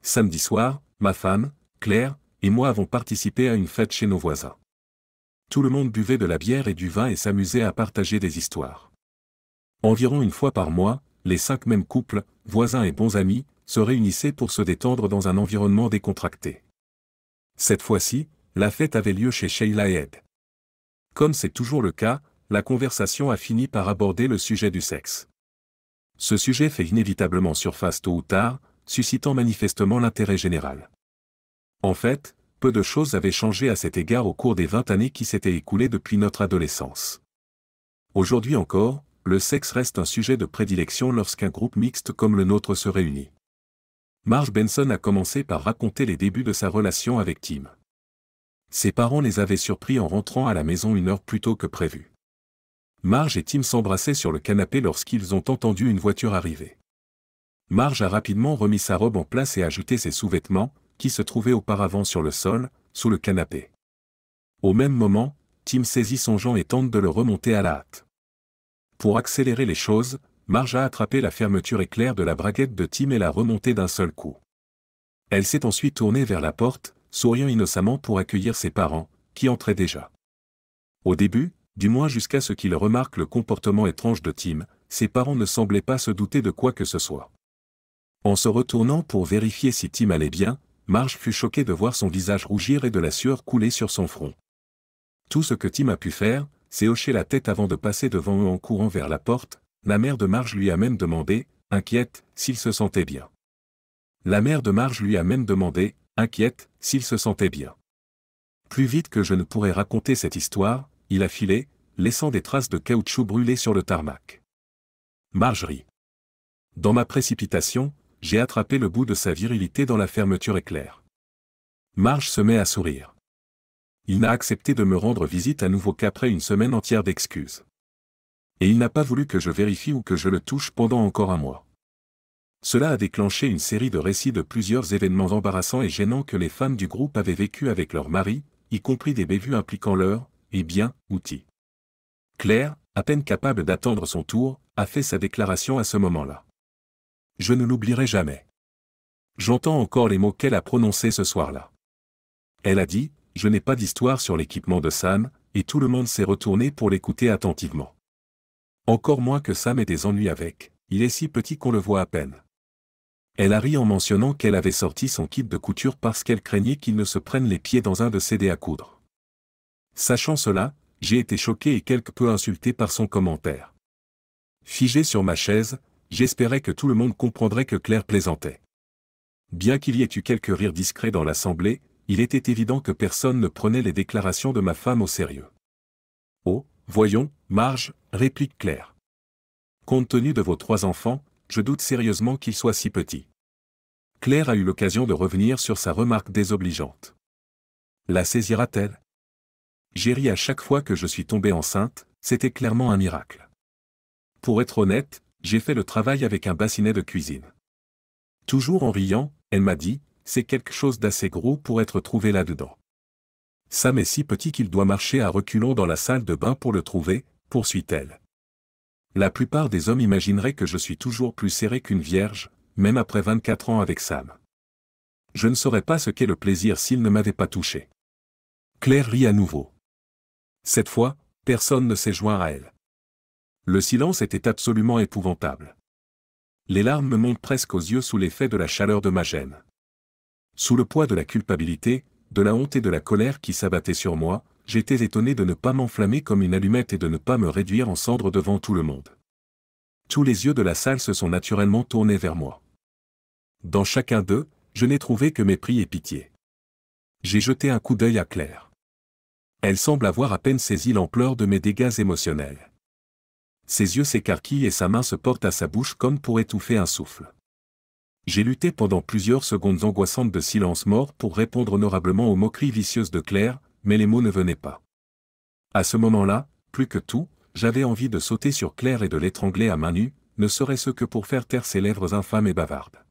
Samedi soir, ma femme, Claire, et moi avons participé à une fête chez nos voisins. Tout le monde buvait de la bière et du vin et s'amusait à partager des histoires. Environ une fois par mois, les 5 mêmes couples, voisins et bons amis, se réunissaient pour se détendre dans un environnement décontracté. Cette fois-ci, la fête avait lieu chez Sheila et Ed. Comme c'est toujours le cas, la conversation a fini par aborder le sujet du sexe. Ce sujet fait inévitablement surface tôt ou tard, suscitant manifestement l'intérêt général. En fait, peu de choses avaient changé à cet égard au cours des 20 années qui s'étaient écoulées depuis notre adolescence. Aujourd'hui encore, le sexe reste un sujet de prédilection lorsqu'un groupe mixte comme le nôtre se réunit. Marge Benson a commencé par raconter les débuts de sa relation avec Tim. Ses parents les avaient surpris en rentrant à la maison 1 heure plus tôt que prévu. Marge et Tim s'embrassaient sur le canapé lorsqu'ils ont entendu une voiture arriver. Marge a rapidement remis sa robe en place et ajouté ses sous-vêtements, qui se trouvaient auparavant sur le sol, sous le canapé. Au même moment, Tim saisit son gant et tente de le remonter à la hâte. Pour accélérer les choses, Marge a attrapé la fermeture éclair de la braguette de Tim et l'a remontée d'un seul coup. Elle s'est ensuite tournée vers la porte, souriant innocemment pour accueillir ses parents, qui entraient déjà. Au début, du moins jusqu'à ce qu'ils remarquent le comportement étrange de Tim, ses parents ne semblaient pas se douter de quoi que ce soit. En se retournant pour vérifier si Tim allait bien, Marge fut choquée de voir son visage rougir et de la sueur couler sur son front. Tout ce que Tim a pu faire, c'est hocher la tête avant de passer devant eux en courant vers la porte. La mère de Marge lui a même demandé, inquiète, s'il se sentait bien. La mère de Marge lui a même demandé, inquiète, s'il se sentait bien. Plus vite que je ne pourrais raconter cette histoire, il a filé, laissant des traces de caoutchouc brûlé sur le tarmac. Marge rit. Dans ma précipitation, j'ai attrapé le bout de sa virilité dans la fermeture éclair. Marge se met à sourire. Il n'a accepté de me rendre visite à nouveau qu'après une semaine entière d'excuses. Et il n'a pas voulu que je vérifie ou que je le touche pendant encore un mois. Cela a déclenché une série de récits de plusieurs événements embarrassants et gênants que les femmes du groupe avaient vécu avec leurs maris, y compris des bévues impliquant leurs, outils. Claire, à peine capable d'attendre son tour, a fait sa déclaration à ce moment-là. Je ne l'oublierai jamais. J'entends encore les mots qu'elle a prononcés ce soir-là. Elle a dit, je n'ai pas d'histoire sur l'équipement de Sam, et tout le monde s'est retourné pour l'écouter attentivement. Encore moins que Sam ait des ennuis avec, il est si petit qu'on le voit à peine. Elle a ri en mentionnant qu'elle avait sorti son kit de couture parce qu'elle craignait qu'il ne se prenne les pieds dans un de ses dés à coudre. Sachant cela, j'ai été choqué et quelque peu insulté par son commentaire. Figé sur ma chaise, j'espérais que tout le monde comprendrait que Claire plaisantait. Bien qu'il y ait eu quelques rires discrets dans l'assemblée, il était évident que personne ne prenait les déclarations de ma femme au sérieux. Oh, voyons, Marge, réplique Claire. Compte tenu de vos 3 enfants, je doute sérieusement qu'ils soient si petits. Claire a eu l'occasion de revenir sur sa remarque désobligeante. La saisira-t-elle? J'ai ri à chaque fois que je suis tombée enceinte, c'était clairement un miracle. Pour être honnête, j'ai fait le travail avec un bassinet de cuisine. Toujours en riant, elle m'a dit, c'est quelque chose d'assez gros pour être trouvé là-dedans. Sam est si petit qu'il doit marcher à reculons dans la salle de bain pour le trouver, poursuit-elle. La plupart des hommes imagineraient que je suis toujours plus serré qu'une vierge, même après 24 ans avec Sam. Je ne saurais pas ce qu'est le plaisir s'il ne m'avait pas touché. Claire rit à nouveau. Cette fois, personne ne s'est joint à elle. Le silence était absolument épouvantable. Les larmes me montent presque aux yeux sous l'effet de la chaleur de ma gêne. Sous le poids de la culpabilité, de la honte et de la colère qui s'abattaient sur moi, j'étais étonné de ne pas m'enflammer comme une allumette et de ne pas me réduire en cendres devant tout le monde. Tous les yeux de la salle se sont naturellement tournés vers moi. Dans chacun d'eux, je n'ai trouvé que mépris et pitié. J'ai jeté un coup d'œil à Claire. Elle semble avoir à peine saisi l'ampleur de mes dégâts émotionnels. Ses yeux s'écarquillent et sa main se porte à sa bouche comme pour étouffer un souffle. J'ai lutté pendant plusieurs secondes angoissantes de silence mort pour répondre honorablement aux moqueries vicieuses de Claire, mais les mots ne venaient pas. À ce moment-là, plus que tout, j'avais envie de sauter sur Claire et de l'étrangler à main nue, ne serait-ce que pour faire taire ses lèvres infâmes et bavardes.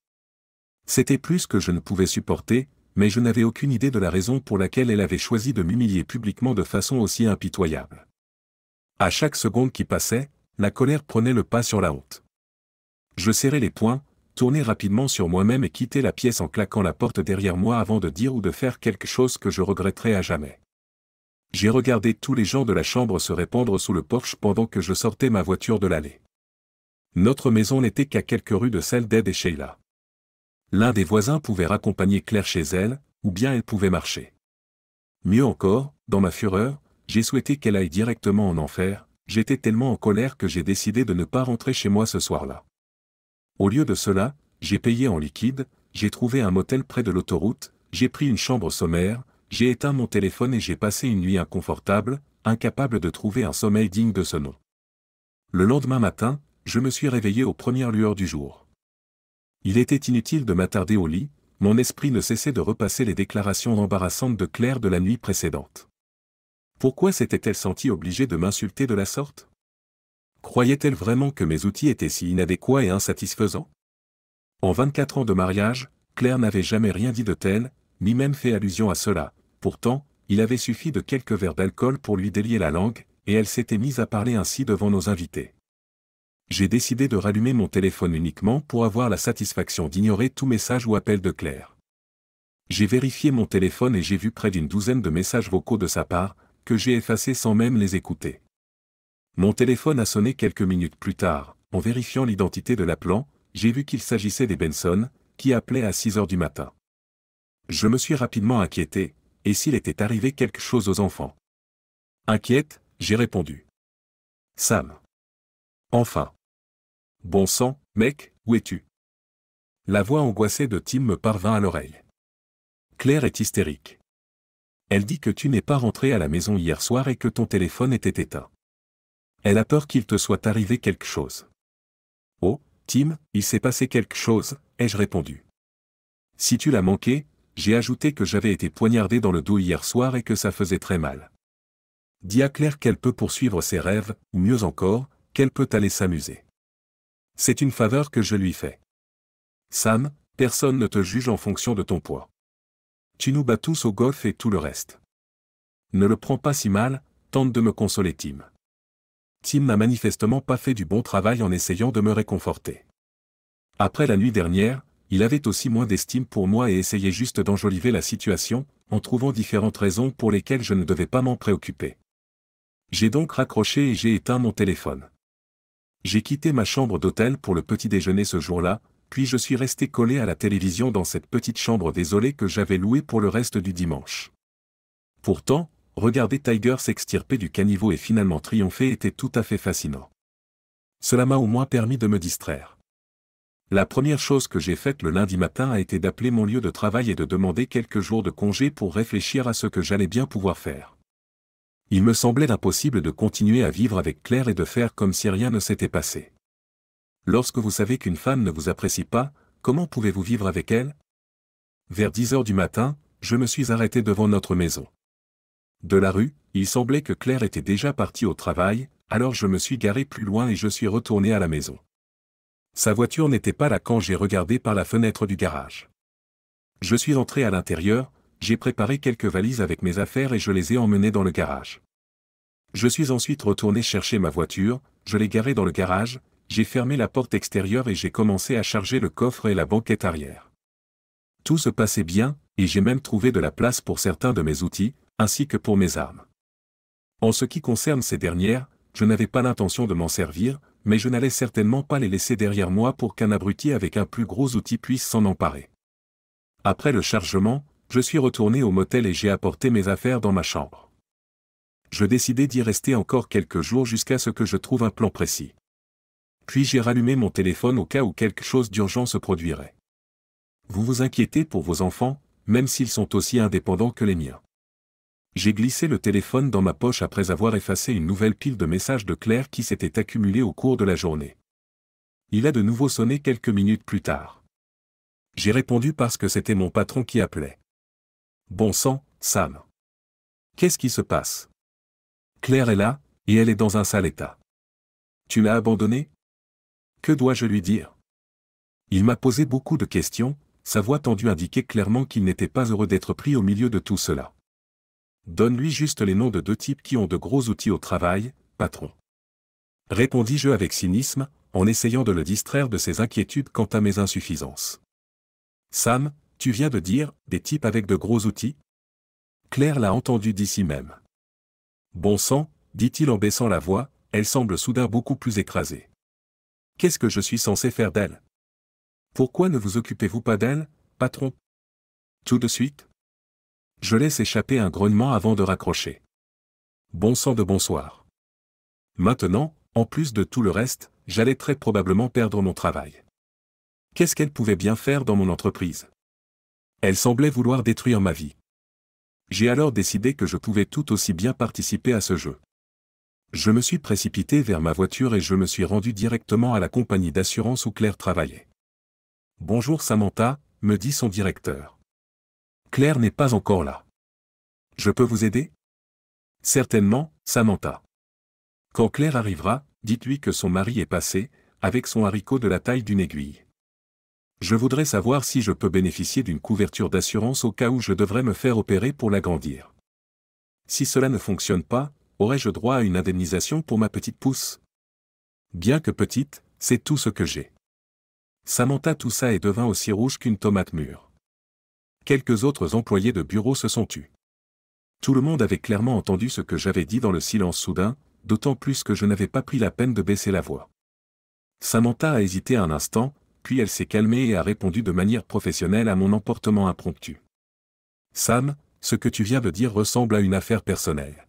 C'était plus que je ne pouvais supporter, mais je n'avais aucune idée de la raison pour laquelle elle avait choisi de m'humilier publiquement de façon aussi impitoyable. À chaque seconde qui passait, la colère prenait le pas sur la honte. Je serrais les poings, tourner rapidement sur moi-même et quitter la pièce en claquant la porte derrière moi avant de dire ou de faire quelque chose que je regretterai à jamais. J'ai regardé tous les gens de la chambre se répandre sous le porche pendant que je sortais ma voiture de l'allée. Notre maison n'était qu'à quelques rues de celle d'Ed et Sheila. L'un des voisins pouvait raccompagner Claire chez elle, ou bien elle pouvait marcher. Mieux encore, dans ma fureur, j'ai souhaité qu'elle aille directement en enfer. J'étais tellement en colère que j'ai décidé de ne pas rentrer chez moi ce soir-là. Au lieu de cela, j'ai payé en liquide, j'ai trouvé un motel près de l'autoroute, j'ai pris une chambre sommaire, j'ai éteint mon téléphone et j'ai passé une nuit inconfortable, incapable de trouver un sommeil digne de ce nom. Le lendemain matin, je me suis réveillé aux premières lueurs du jour. Il était inutile de m'attarder au lit, mon esprit ne cessait de repasser les déclarations embarrassantes de Claire de la nuit précédente. Pourquoi s'était-elle sentie obligée de m'insulter de la sorte? Croyait-elle vraiment que mes outils étaient si inadéquats et insatisfaisants? En 24 ans de mariage, Claire n'avait jamais rien dit de tel, ni même fait allusion à cela. Pourtant, il avait suffi de quelques verres d'alcool pour lui délier la langue, et elle s'était mise à parler ainsi devant nos invités. J'ai décidé de rallumer mon téléphone uniquement pour avoir la satisfaction d'ignorer tout message ou appel de Claire. J'ai vérifié mon téléphone et j'ai vu près d'une douzaine de messages vocaux de sa part, que j'ai effacés sans même les écouter. Mon téléphone a sonné quelques minutes plus tard. En vérifiant l'identité de l'appelant, j'ai vu qu'il s'agissait des Benson, qui appelaient à 6 heures du matin. Je me suis rapidement inquiété, et s'il était arrivé quelque chose aux enfants? Inquiète, j'ai répondu. Sam. Enfin. Bon sang, mec, où es-tu? La voix angoissée de Tim me parvint à l'oreille. Claire est hystérique. Elle dit que tu n'es pas rentré à la maison hier soir et que ton téléphone était éteint. Elle a peur qu'il te soit arrivé quelque chose. Oh, Tim, il s'est passé quelque chose, ai-je répondu. Si tu l'as manqué, j'ai ajouté que j'avais été poignardé dans le dos hier soir et que ça faisait très mal. Dis à Claire qu'elle peut poursuivre ses rêves, ou mieux encore, qu'elle peut aller s'amuser. C'est une faveur que je lui fais. Sam, personne ne te juge en fonction de ton poids. Tu nous bats tous au golf et tout le reste. Ne le prends pas si mal, tente de me consoler Tim. Tim n'a manifestement pas fait du bon travail en essayant de me réconforter. Après la nuit dernière, il avait aussi moins d'estime pour moi et essayait juste d'enjoliver la situation, en trouvant différentes raisons pour lesquelles je ne devais pas m'en préoccuper. J'ai donc raccroché et j'ai éteint mon téléphone. J'ai quitté ma chambre d'hôtel pour le petit déjeuner ce jour-là, puis je suis resté collé à la télévision dans cette petite chambre désolée que j'avais louée pour le reste du dimanche. Pourtant, regarder Tiger s'extirper du caniveau et finalement triompher était tout à fait fascinant. Cela m'a au moins permis de me distraire. La première chose que j'ai faite le lundi matin a été d'appeler mon lieu de travail et de demander quelques jours de congé pour réfléchir à ce que j'allais bien pouvoir faire. Il me semblait impossible de continuer à vivre avec Claire et de faire comme si rien ne s'était passé. Lorsque vous savez qu'une femme ne vous apprécie pas, comment pouvez-vous vivre avec elle? Vers 10 heures du matin, je me suis arrêté devant notre maison. De la rue, il semblait que Claire était déjà partie au travail, alors je me suis garé plus loin et je suis retourné à la maison. Sa voiture n'était pas là quand j'ai regardé par la fenêtre du garage. Je suis entré à l'intérieur, j'ai préparé quelques valises avec mes affaires et je les ai emmenées dans le garage. Je suis ensuite retourné chercher ma voiture, je l'ai garée dans le garage, j'ai fermé la porte extérieure et j'ai commencé à charger le coffre et la banquette arrière. Tout se passait bien, et j'ai même trouvé de la place pour certains de mes outils, ainsi que pour mes armes. En ce qui concerne ces dernières, je n'avais pas l'intention de m'en servir, mais je n'allais certainement pas les laisser derrière moi pour qu'un abruti avec un plus gros outil puisse s'en emparer. Après le chargement, je suis retourné au motel et j'ai apporté mes affaires dans ma chambre. Je décidai d'y rester encore quelques jours jusqu'à ce que je trouve un plan précis. Puis j'ai rallumé mon téléphone au cas où quelque chose d'urgent se produirait. Vous vous inquiétez pour vos enfants, même s'ils sont aussi indépendants que les miens. J'ai glissé le téléphone dans ma poche après avoir effacé une nouvelle pile de messages de Claire qui s'étaient accumulés au cours de la journée. Il a de nouveau sonné quelques minutes plus tard. J'ai répondu parce que c'était mon patron qui appelait. Bon sang, Sam. Qu'est-ce qui se passe? Claire est là, et elle est dans un sale état. Tu m'as abandonné? Que dois-je lui dire? Il m'a posé beaucoup de questions, sa voix tendue indiquait clairement qu'il n'était pas heureux d'être pris au milieu de tout cela. Donne-lui juste les noms de 2 types qui ont de gros outils au travail, patron. Répondis-je avec cynisme, en essayant de le distraire de ses inquiétudes quant à mes insuffisances. Sam, tu viens de dire, des types avec de gros outils? Claire l'a entendu d'ici même. Bon sang, dit-il en baissant la voix, elle semble soudain beaucoup plus écrasée. Qu'est-ce que je suis censé faire d'elle? Pourquoi ne vous occupez-vous pas d'elle, patron? Tout de suite? Je laisse échapper un grognement avant de raccrocher. Bon sang de bonsoir. Maintenant, en plus de tout le reste, j'allais très probablement perdre mon travail. Qu'est-ce qu'elle pouvait bien faire dans mon entreprise? Elle semblait vouloir détruire ma vie. J'ai alors décidé que je pouvais tout aussi bien participer à ce jeu. Je me suis précipité vers ma voiture et je me suis rendu directement à la compagnie d'assurance où Claire travaillait. Bonjour Samantha, me dit son directeur. Claire n'est pas encore là. Je peux vous aider? Certainement, Samantha. Quand Claire arrivera, dites-lui que son mari est passé, avec son haricot de la taille d'une aiguille. Je voudrais savoir si je peux bénéficier d'une couverture d'assurance au cas où je devrais me faire opérer pour l'agrandir. Si cela ne fonctionne pas, aurais-je droit à une indemnisation pour ma petite pousse? Bien que petite, c'est tout ce que j'ai. Samantha toussa et devint aussi rouge qu'une tomate mûre. Quelques autres employés de bureau se sont tus. Tout le monde avait clairement entendu ce que j'avais dit dans le silence soudain, d'autant plus que je n'avais pas pris la peine de baisser la voix. Samantha a hésité un instant, puis elle s'est calmée et a répondu de manière professionnelle à mon emportement impromptu. Sam, ce que tu viens de dire ressemble à une affaire personnelle.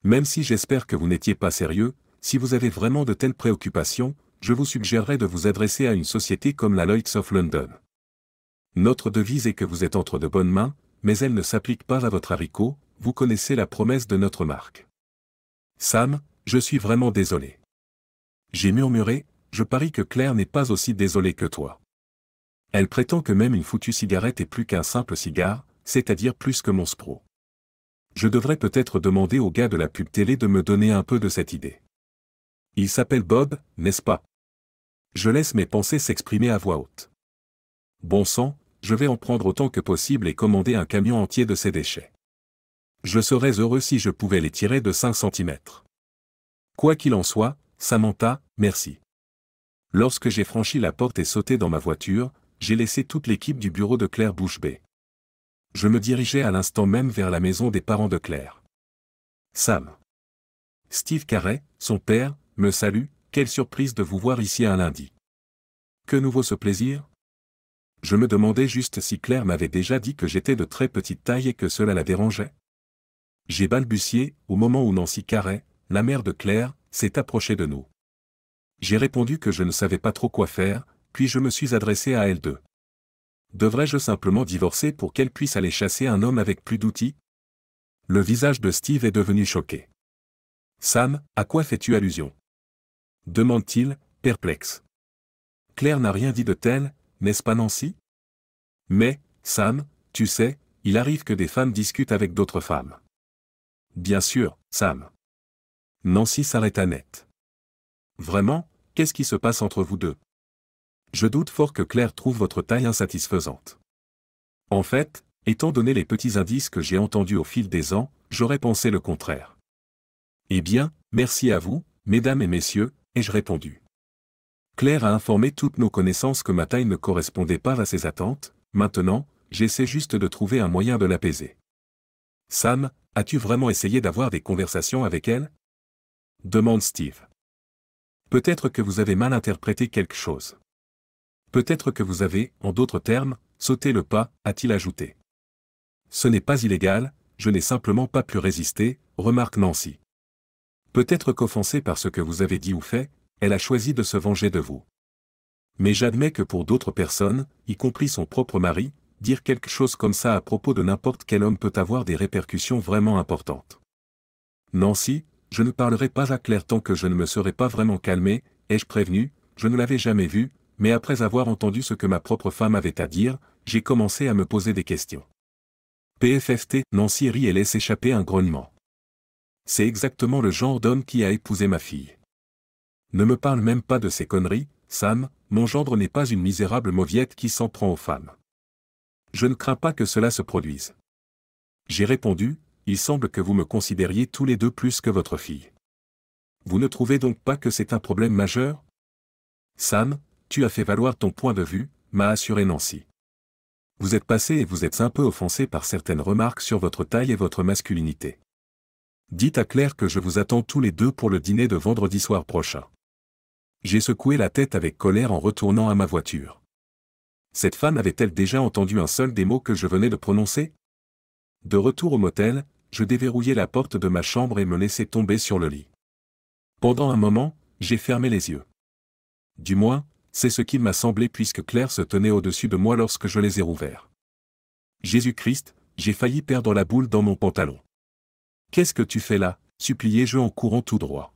Même si j'espère que vous n'étiez pas sérieux, si vous avez vraiment de telles préoccupations, je vous suggérerais de vous adresser à une société comme la Lloyd's of London. Notre devise est que vous êtes entre de bonnes mains, mais elle ne s'applique pas à votre haricot, vous connaissez la promesse de notre marque. Sam, je suis vraiment désolé. J'ai murmuré, je parie que Claire n'est pas aussi désolée que toi. Elle prétend que même une foutue cigarette est plus qu'un simple cigare, c'est-à-dire plus que mon spro. Je devrais peut-être demander au gars de la pub télé de me donner un peu de cette idée. Il s'appelle Bob, n'est-ce pas? Je laisse mes pensées s'exprimer à voix haute. Bon sang, je vais en prendre autant que possible et commander un camion entier de ces déchets. Je serais heureux si je pouvais les tirer de 5 cm. Quoi qu'il en soit, Samantha, merci. Lorsque j'ai franchi la porte et sauté dans ma voiture, j'ai laissé toute l'équipe du bureau de Claire bouche bée. Je me dirigeais à l'instant même vers la maison des parents de Claire. Sam. Steve Carey, son père, me salue, quelle surprise de vous voir ici un lundi. Que nous vaut ce plaisir? Je me demandais juste si Claire m'avait déjà dit que j'étais de très petite taille et que cela la dérangeait. J'ai balbutié, au moment où Nancy Carey, la mère de Claire, s'est approchée de nous. J'ai répondu que je ne savais pas trop quoi faire, puis je me suis adressé à elle deux. Devrais-je simplement divorcer pour qu'elle puisse aller chasser un homme avec plus d'outils? Le visage de Steve est devenu choqué. Sam, à quoi fais-tu allusion? Demande-t-il, perplexe. Claire n'a rien dit de tel, n'est-ce pas Nancy? Mais, Sam, tu sais, il arrive que des femmes discutent avec d'autres femmes. Bien sûr, Sam. Nancy s'arrêta net. Vraiment, qu'est-ce qui se passe entre vous deux? Je doute fort que Claire trouve votre taille insatisfaisante. En fait, étant donné les petits indices que j'ai entendus au fil des ans, j'aurais pensé le contraire. Eh bien, merci à vous, mesdames et messieurs, ai-je répondu. Claire a informé toutes nos connaissances que ma taille ne correspondait pas à ses attentes, maintenant, j'essaie juste de trouver un moyen de l'apaiser. Sam, as-tu vraiment essayé d'avoir des conversations avec elle? Demande Steve. Peut-être que vous avez mal interprété quelque chose. Peut-être que vous avez, en d'autres termes, sauté le pas, a-t-il ajouté. Ce n'est pas illégal, je n'ai simplement pas pu résister, remarque Nancy. Peut-être qu'offensée par ce que vous avez dit ou fait, elle a choisi de se venger de vous. Mais j'admets que pour d'autres personnes, y compris son propre mari, dire quelque chose comme ça à propos de n'importe quel homme peut avoir des répercussions vraiment importantes. Nancy, je ne parlerai pas à Claire tant que je ne me serai pas vraiment calmé, ai-je prévenu, je ne l'avais jamais vue, mais après avoir entendu ce que ma propre femme avait à dire, j'ai commencé à me poser des questions. PFFT, Nancy rit et laisse échapper un grognement. C'est exactement le genre d'homme qui a épousé ma fille. Ne me parle même pas de ces conneries, Sam, mon gendre n'est pas une misérable mauviette qui s'en prend aux femmes. Je ne crains pas que cela se produise. J'ai répondu, il semble que vous me considériez tous les deux plus que votre fille. Vous ne trouvez donc pas que c'est un problème majeur? Sam, tu as fait valoir ton point de vue, m'a assuré Nancy. Vous êtes passé et vous êtes un peu offensé par certaines remarques sur votre taille et votre masculinité. Dites à Claire que je vous attends tous les deux pour le dîner de vendredi soir prochain. J'ai secoué la tête avec colère en retournant à ma voiture. Cette femme avait-elle déjà entendu un seul des mots que je venais de prononcer? De retour au motel, je déverrouillai la porte de ma chambre et me laissai tomber sur le lit. Pendant un moment, j'ai fermé les yeux. Du moins, c'est ce qu'il m'a semblé puisque Claire se tenait au-dessus de moi lorsque je les ai rouverts. Jésus-Christ, j'ai failli perdre la boule dans mon pantalon. Qu'est-ce que tu fais là, suppliai-je en courant tout droit.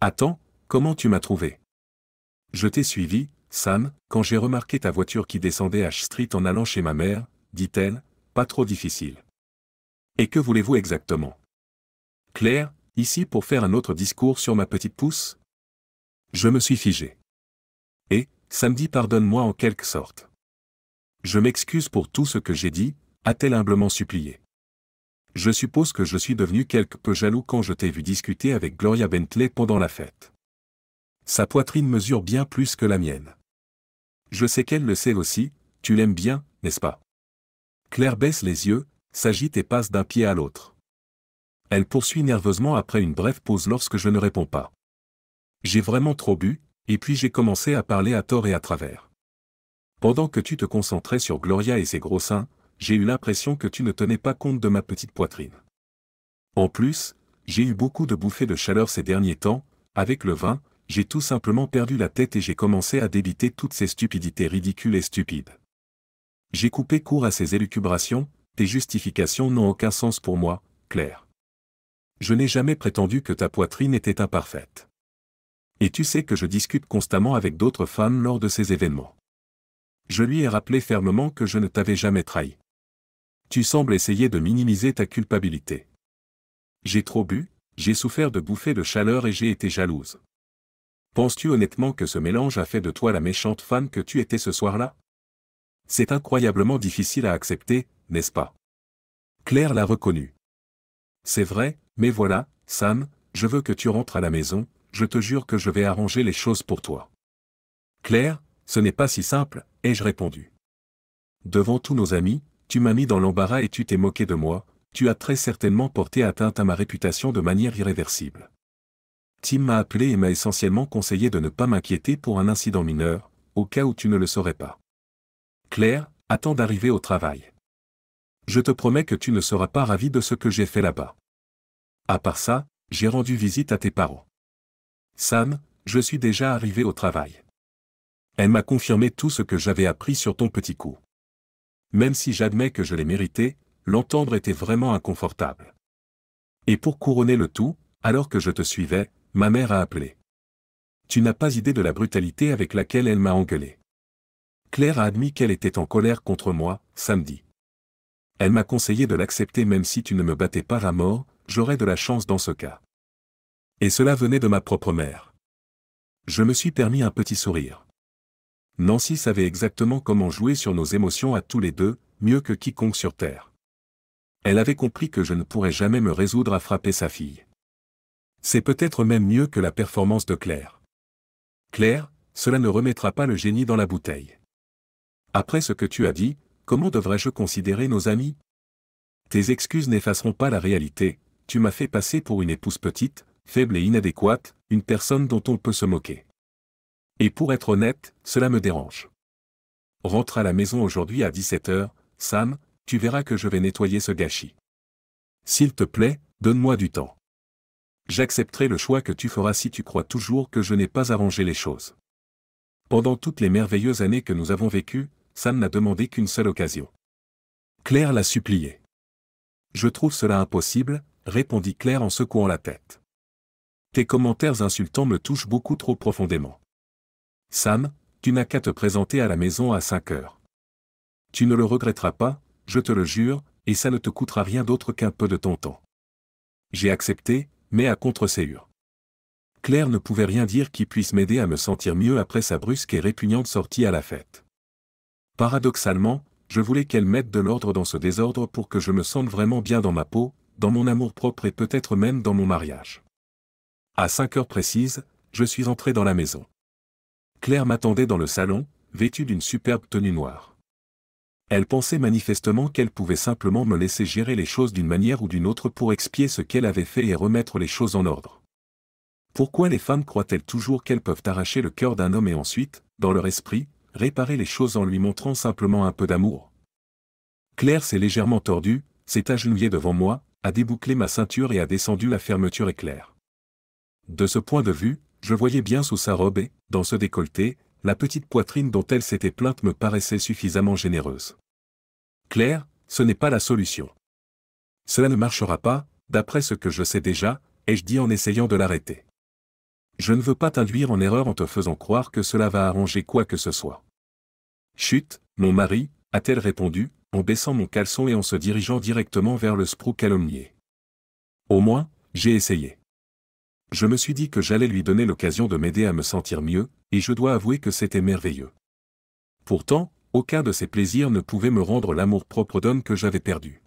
Attends, comment tu m'as trouvé? Je t'ai suivi, Sam, quand j'ai remarqué ta voiture qui descendait H Street en allant chez ma mère, dit-elle, pas trop difficile. Et que voulez-vous exactement? Claire, ici pour faire un autre discours sur ma petite pousse? Je me suis figé. Et, samedi pardonne-moi en quelque sorte. Je m'excuse pour tout ce que j'ai dit, a-t-elle humblement supplié. Je suppose que je suis devenu quelque peu jaloux quand je t'ai vu discuter avec Gloria Bentley pendant la fête. Sa poitrine mesure bien plus que la mienne. Je sais qu'elle le sait aussi, tu l'aimes bien, n'est-ce pas? Claire baisse les yeux, s'agite et passe d'un pied à l'autre. Elle poursuit nerveusement après une brève pause lorsque je ne réponds pas. J'ai vraiment trop bu, et puis j'ai commencé à parler à tort et à travers. Pendant que tu te concentrais sur Gloria et ses gros seins, j'ai eu l'impression que tu ne tenais pas compte de ma petite poitrine. En plus, j'ai eu beaucoup de bouffées de chaleur ces derniers temps, avec le vin, j'ai tout simplement perdu la tête et j'ai commencé à débiter toutes ces stupidités ridicules et stupides. J'ai coupé court à ces élucubrations, tes justifications n'ont aucun sens pour moi, Claire. Je n'ai jamais prétendu que ta poitrine était imparfaite. Et tu sais que je discute constamment avec d'autres femmes lors de ces événements. Je lui ai rappelé fermement que je ne t'avais jamais trahi. Tu sembles essayer de minimiser ta culpabilité. J'ai trop bu, j'ai souffert de bouffées de chaleur et j'ai été jalouse. Penses-tu honnêtement que ce mélange a fait de toi la méchante femme que tu étais ce soir-là? C'est incroyablement difficile à accepter, n'est-ce pas? Claire l'a reconnu. C'est vrai, mais voilà, Sam, je veux que tu rentres à la maison, je te jure que je vais arranger les choses pour toi. Claire, ce n'est pas si simple, ai-je répondu. Devant tous nos amis, tu m'as mis dans l'embarras et tu t'es moqué de moi, tu as très certainement porté atteinte à ma réputation de manière irréversible. Tim m'a appelé et m'a essentiellement conseillé de ne pas m'inquiéter pour un incident mineur, au cas où tu ne le saurais pas. Claire, attends d'arriver au travail. Je te promets que tu ne seras pas ravi de ce que j'ai fait là-bas. À part ça, j'ai rendu visite à tes parents. Sam, je suis déjà arrivé au travail. Elle m'a confirmé tout ce que j'avais appris sur ton petit coup. Même si j'admets que je l'ai mérité, l'entendre était vraiment inconfortable. Et pour couronner le tout, alors que je te suivais, ma mère a appelé. Tu n'as pas idée de la brutalité avec laquelle elle m'a engueulé. Claire a admis qu'elle était en colère contre moi, samedi. Elle m'a conseillé de l'accepter même si tu ne me battais pas à mort, j'aurais de la chance dans ce cas. Et cela venait de ma propre mère. Je me suis permis un petit sourire. Nancy savait exactement comment jouer sur nos émotions à tous les deux, mieux que quiconque sur Terre. Elle avait compris que je ne pourrais jamais me résoudre à frapper sa fille. C'est peut-être même mieux que la performance de Claire. Claire, cela ne remettra pas le génie dans la bouteille. Après ce que tu as dit, comment devrais-je considérer nos amis? Tes excuses n'effaceront pas la réalité, tu m'as fait passer pour une épouse petite, faible et inadéquate, une personne dont on peut se moquer. Et pour être honnête, cela me dérange. Rentre à la maison aujourd'hui à 17h, Sam, tu verras que je vais nettoyer ce gâchis. S'il te plaît, donne-moi du temps. J'accepterai le choix que tu feras si tu crois toujours que je n'ai pas arrangé les choses. Pendant toutes les merveilleuses années que nous avons vécues, Sam n'a demandé qu'une seule occasion. Claire l'a supplié. Je trouve cela impossible, répondit Claire en secouant la tête. Tes commentaires insultants me touchent beaucoup trop profondément. Sam, tu n'as qu'à te présenter à la maison à 5 heures. Tu ne le regretteras pas, je te le jure, et ça ne te coûtera rien d'autre qu'un peu de ton temps. J'ai accepté, mais à contre-séure. Claire ne pouvait rien dire qui puisse m'aider à me sentir mieux après sa brusque et répugnante sortie à la fête. Paradoxalement, je voulais qu'elle mette de l'ordre dans ce désordre pour que je me sente vraiment bien dans ma peau, dans mon amour-propre et peut-être même dans mon mariage. À 5 heures précises, je suis entré dans la maison. Claire m'attendait dans le salon, vêtue d'une superbe tenue noire. Elle pensait manifestement qu'elle pouvait simplement me laisser gérer les choses d'une manière ou d'une autre pour expier ce qu'elle avait fait et remettre les choses en ordre. Pourquoi les femmes croient-elles toujours qu'elles peuvent arracher le cœur d'un homme et ensuite, dans leur esprit, réparer les choses en lui montrant simplement un peu d'amour? Claire s'est légèrement tordue, s'est agenouillée devant moi, a débouclé ma ceinture et a descendu la fermeture éclair. De ce point de vue, je voyais bien sous sa robe et, dans ce décolleté, la petite poitrine dont elle s'était plainte me paraissait suffisamment généreuse. Claire, ce n'est pas la solution. Cela ne marchera pas, d'après ce que je sais déjà, ai-je dit en essayant de l'arrêter. Je ne veux pas t'induire en erreur en te faisant croire que cela va arranger quoi que ce soit. Chut, mon mari, a-t-elle répondu, en baissant mon caleçon et en se dirigeant directement vers le sprou calomnié. Au moins, j'ai essayé. Je me suis dit que j'allais lui donner l'occasion de m'aider à me sentir mieux, et je dois avouer que c'était merveilleux. Pourtant, aucun de ces plaisirs ne pouvait me rendre l'amour-propre d'homme que j'avais perdu.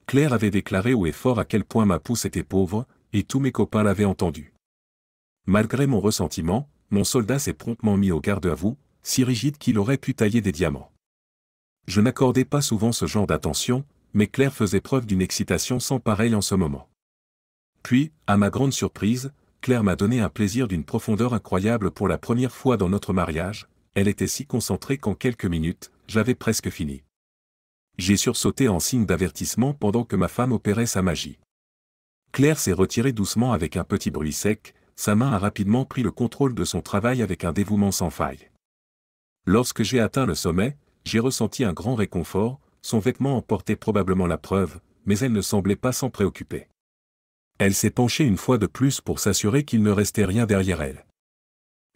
Claire avait déclaré haut et fort à quel point ma pousse était pauvre, et tous mes copains l'avaient entendu. Malgré mon ressentiment, mon soldat s'est promptement mis au garde à vous, si rigide qu'il aurait pu tailler des diamants. Je n'accordais pas souvent ce genre d'attention, mais Claire faisait preuve d'une excitation sans pareille en ce moment. Puis, à ma grande surprise, Claire m'a donné un plaisir d'une profondeur incroyable pour la première fois dans notre mariage. Elle était si concentrée qu'en quelques minutes, j'avais presque fini. J'ai sursauté en signe d'avertissement pendant que ma femme opérait sa magie. Claire s'est retirée doucement avec un petit bruit sec, sa main a rapidement pris le contrôle de son travail avec un dévouement sans faille. Lorsque j'ai atteint le sommet, j'ai ressenti un grand réconfort, son vêtement en portait probablement la preuve, mais elle ne semblait pas s'en préoccuper. Elle s'est penchée une fois de plus pour s'assurer qu'il ne restait rien derrière elle.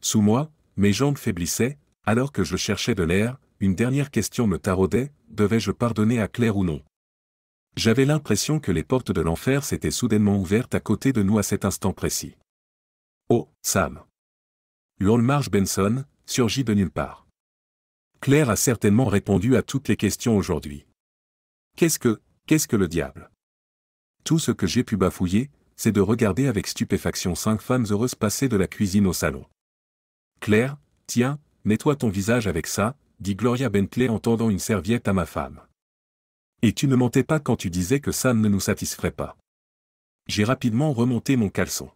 Sous moi, mes jambes faiblissaient, alors que je cherchais de l'air, une dernière question me taraudait, devais-je pardonner à Claire ou non? J'avais l'impression que les portes de l'enfer s'étaient soudainement ouvertes à côté de nous à cet instant précis. Oh, Sam! Hurle Marge Benson, surgit de nulle part. Claire a certainement répondu à toutes les questions aujourd'hui. Qu'est-ce que le diable? Tout ce que j'ai pu bafouiller, c'est de regarder avec stupéfaction 5 femmes heureuses passer de la cuisine au salon. Claire, tiens, nettoie ton visage avec ça, dit Gloria Bentley en tendant une serviette à ma femme. Et tu ne mentais pas quand tu disais que Sam ne nous satisferait pas. J'ai rapidement remonté mon caleçon.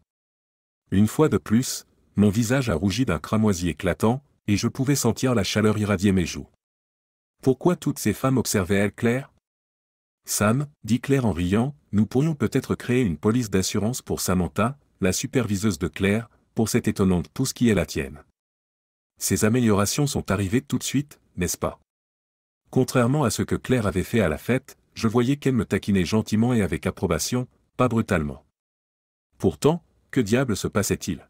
Une fois de plus, mon visage a rougi d'un cramoisi éclatant, et je pouvais sentir la chaleur irradier mes joues. Pourquoi toutes ces femmes observaient-elles Claire? Sam, dit Claire en riant, nous pourrions peut-être créer une police d'assurance pour Samantha, la superviseuse de Claire, pour cette étonnante pousse qui est la tienne. Ces améliorations sont arrivées tout de suite, n'est-ce pas? Contrairement à ce que Claire avait fait à la fête, je voyais qu'elle me taquinait gentiment et avec approbation, pas brutalement. Pourtant, que diable se passait-il?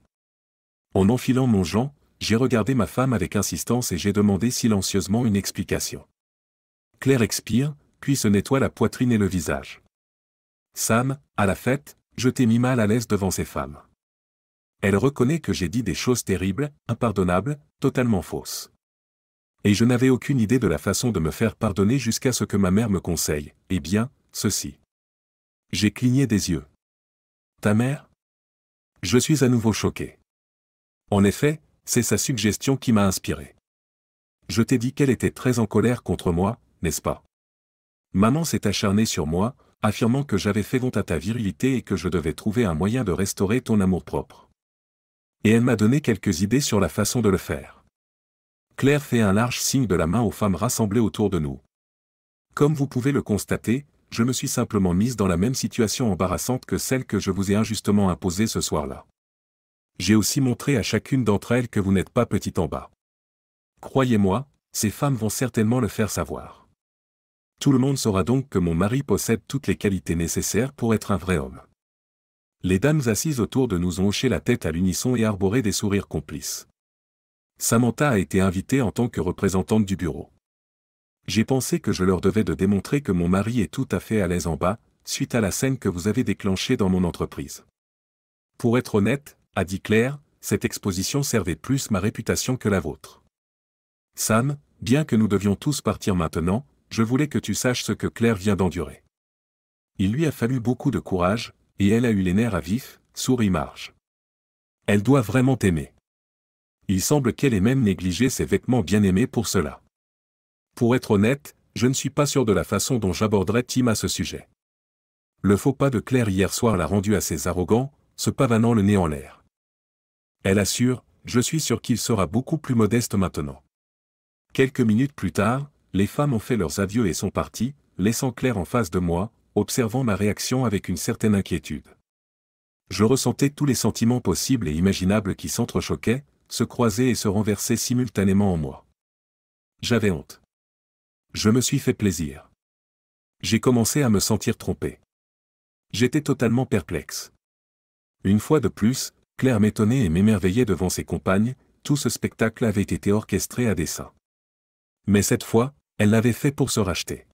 En enfilant mon gant, j'ai regardé ma femme avec insistance et j'ai demandé silencieusement une explication. Claire expire, puis se nettoie la poitrine et le visage. Sam, à la fête, je t'ai mis mal à l'aise devant ces femmes. Elle reconnaît que j'ai dit des choses terribles, impardonnables, totalement fausses. Et je n'avais aucune idée de la façon de me faire pardonner jusqu'à ce que ma mère me conseille, eh bien, ceci. J'ai cligné des yeux. Ta mère? Je suis à nouveau choqué. En effet, c'est sa suggestion qui m'a inspiré. Je t'ai dit qu'elle était très en colère contre moi, n'est-ce pas? Maman s'est acharnée sur moi, affirmant que j'avais fait honte à ta virilité et que je devais trouver un moyen de restaurer ton amour-propre. Et elle m'a donné quelques idées sur la façon de le faire. Claire fait un large signe de la main aux femmes rassemblées autour de nous. Comme vous pouvez le constater, je me suis simplement mise dans la même situation embarrassante que celle que je vous ai injustement imposée ce soir-là. J'ai aussi montré à chacune d'entre elles que vous n'êtes pas petite en bas. Croyez-moi, ces femmes vont certainement le faire savoir. Tout le monde saura donc que mon mari possède toutes les qualités nécessaires pour être un vrai homme. Les dames assises autour de nous ont hoché la tête à l'unisson et arboré des sourires complices. Samantha a été invitée en tant que représentante du bureau. J'ai pensé que je leur devais de démontrer que mon mari est tout à fait à l'aise en bas, suite à la scène que vous avez déclenchée dans mon entreprise. Pour être honnête, a dit Claire, cette exposition servait plus ma réputation que la vôtre. Sam, bien que nous devions tous partir maintenant, je voulais que tu saches ce que Claire vient d'endurer. Il lui a fallu beaucoup de courage, et elle a eu les nerfs à vif, sourit Marge. Elle doit vraiment t'aimer. Il semble qu'elle ait même négligé ses vêtements bien-aimés pour cela. Pour être honnête, je ne suis pas sûr de la façon dont j'aborderai Tim à ce sujet. Le faux pas de Claire hier soir l'a rendu assez arrogant, se pavanant le nez en l'air. Elle assure, je suis sûr qu'il sera beaucoup plus modeste maintenant. Quelques minutes plus tard, les femmes ont fait leurs adieux et sont parties, laissant Claire en face de moi, observant ma réaction avec une certaine inquiétude. Je ressentais tous les sentiments possibles et imaginables qui s'entrechoquaient, se croisaient et se renversaient simultanément en moi. J'avais honte. Je me suis fait plaisir. J'ai commencé à me sentir trompé. J'étais totalement perplexe. Une fois de plus, Claire m'étonnait et m'émerveillait devant ses compagnes, tout ce spectacle avait été orchestré à dessein. Mais cette fois, elle l'avait fait pour se racheter.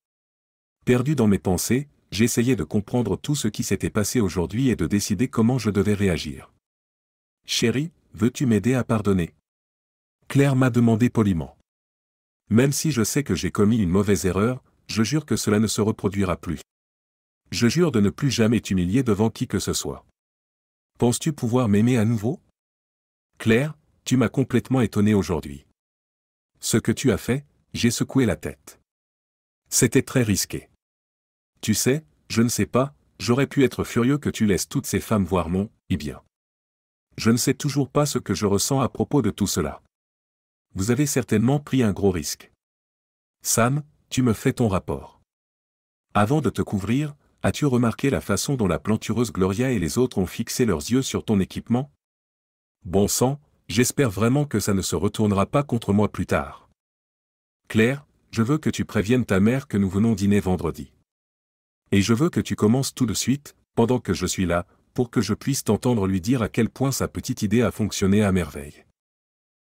Perdu dans mes pensées, j'essayais de comprendre tout ce qui s'était passé aujourd'hui et de décider comment je devais réagir. « Chérie, veux-tu m'aider à pardonner ?» Claire m'a demandé poliment. Même si je sais que j'ai commis une mauvaise erreur, je jure que cela ne se reproduira plus. Je jure de ne plus jamais t'humilier devant qui que ce soit. Penses-tu pouvoir m'aimer à nouveau? Claire, tu m'as complètement étonné aujourd'hui. Ce que tu as fait, j'ai secoué la tête. C'était très risqué. Tu sais, je ne sais pas, j'aurais pu être furieux que tu laisses toutes ces femmes voir mon « bien ». Je ne sais toujours pas ce que je ressens à propos de tout cela. Vous avez certainement pris un gros risque. Sam, tu me fais ton rapport. Avant de te couvrir, as-tu remarqué la façon dont la plantureuse Gloria et les autres ont fixé leurs yeux sur ton équipement? Bon sang, j'espère vraiment que ça ne se retournera pas contre moi plus tard. Claire, je veux que tu préviennes ta mère que nous venons dîner vendredi. Et je veux que tu commences tout de suite, pendant que je suis là, pour que je puisse t'entendre lui dire à quel point sa petite idée a fonctionné à merveille.